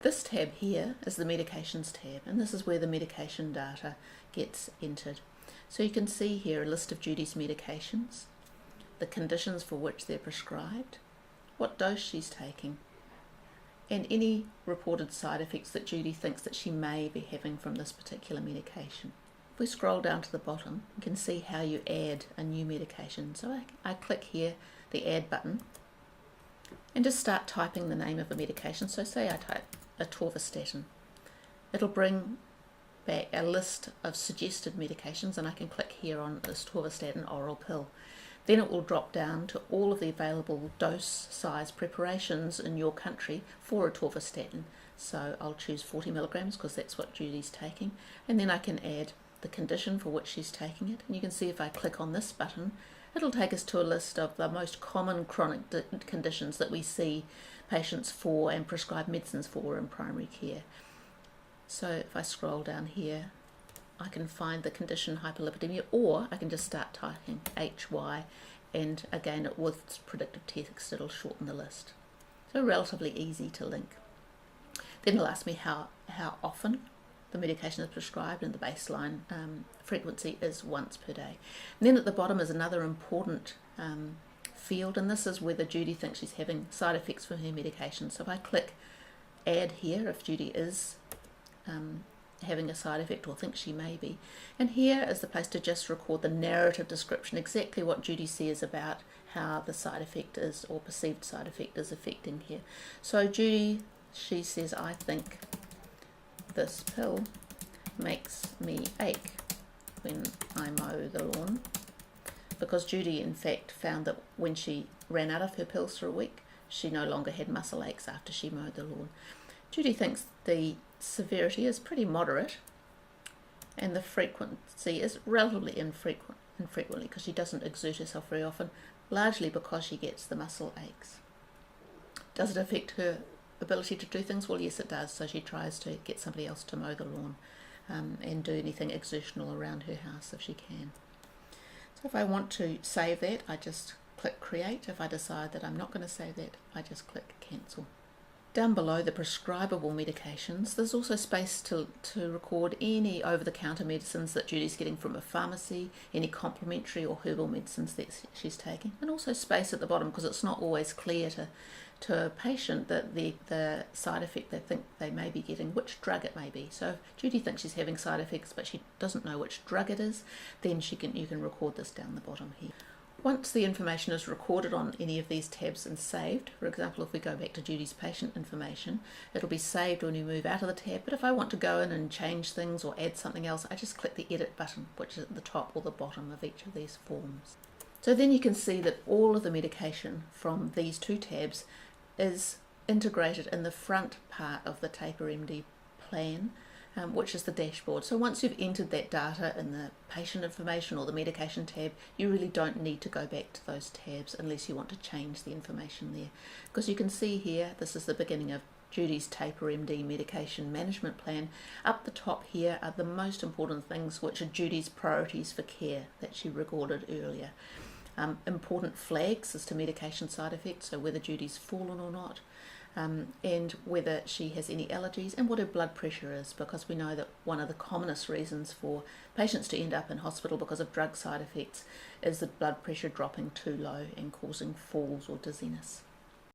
This tab here is the medications tab, and this is where the medication data gets entered. So you can see here a list of Judy's medications, the conditions for which they're prescribed, what dose she's taking, and any reported side effects that Judy thinks that she may be having from this particular medication. If we scroll down to the bottom, you can see how you add a new medication. So I click here, the add button, and just start typing the name of a medication. So say I type atorvastatin. It'll bring back a list of suggested medications, and I can click here on this atorvastatin oral pill. Then it will drop down to all of the available dose size preparations in your country for atorvastatin. So I'll choose 40 milligrams because that's what Judy's taking, and then I can add the condition for which she's taking it. And you can see if I click on this button, it'll take us to a list of the most common chronic conditions that we see patients for and prescribe medicines for in primary care. So if I scroll down here, I can find the condition hyperlipidemia, or I can just start typing HY, and again with predictive text it'll shorten the list. So relatively easy to link. Then it'll ask me how often the medication is prescribed, and the baseline frequency is once per day. And then at the bottom is another important field, and this is whether Judy thinks she's having side effects from her medication. So if I click add here, if Judy is having a side effect or thinks she may be, and here is the place to just record the narrative description, exactly what Judy says about how the side effect is, or perceived side effect is affecting here. So Judy, she says, I think this pill makes me ache when I mow the lawn, because Judy in fact found that when she ran out of her pills for a week, she no longer had muscle aches after she mowed the lawn. Judy thinks the severity is pretty moderate and the frequency is relatively infrequently because she doesn't exert herself very often, largely because she gets the muscle aches. Does it affect her ability to do things? Well, yes, it does. So she tries to get somebody else to mow the lawn and do anything exertional around her house if she can. So if I want to save that, I just click create. If I decide that I'm not going to save that, I just click cancel. Down below the prescribable medications, there's also space to record any over-the-counter medicines that Judy's getting from a pharmacy, any complementary or herbal medicines that she's taking, and also space at the bottom because it's not always clear to a patient that the side effect they think they may be getting, which drug it may be. So if Judy thinks she's having side effects but she doesn't know which drug it is, then you can record this down the bottom here. Once the information is recorded on any of these tabs and saved, for example, if we go back to Judy's patient information, it'll be saved when we move out of the tab. But if I want to go in and change things or add something else, I just click the edit button, which is at the top or the bottom of each of these forms. So then you can see that all of the medication from these two tabs is integrated in the front part of the TaperMD plan, which is the dashboard. So once you've entered that data in the patient information or the medication tab, you really don't need to go back to those tabs unless you want to change the information there. Because you can see here, this is the beginning of Judy's TaperMD medication management plan. Up the top here are the most important things, which are Judy's priorities for care that she recorded earlier. Important flags as to medication side effects, so whether Judy's fallen or not, and whether she has any allergies and what her blood pressure is, because we know that one of the commonest reasons for patients to end up in hospital because of drug side effects is the blood pressure dropping too low and causing falls or dizziness.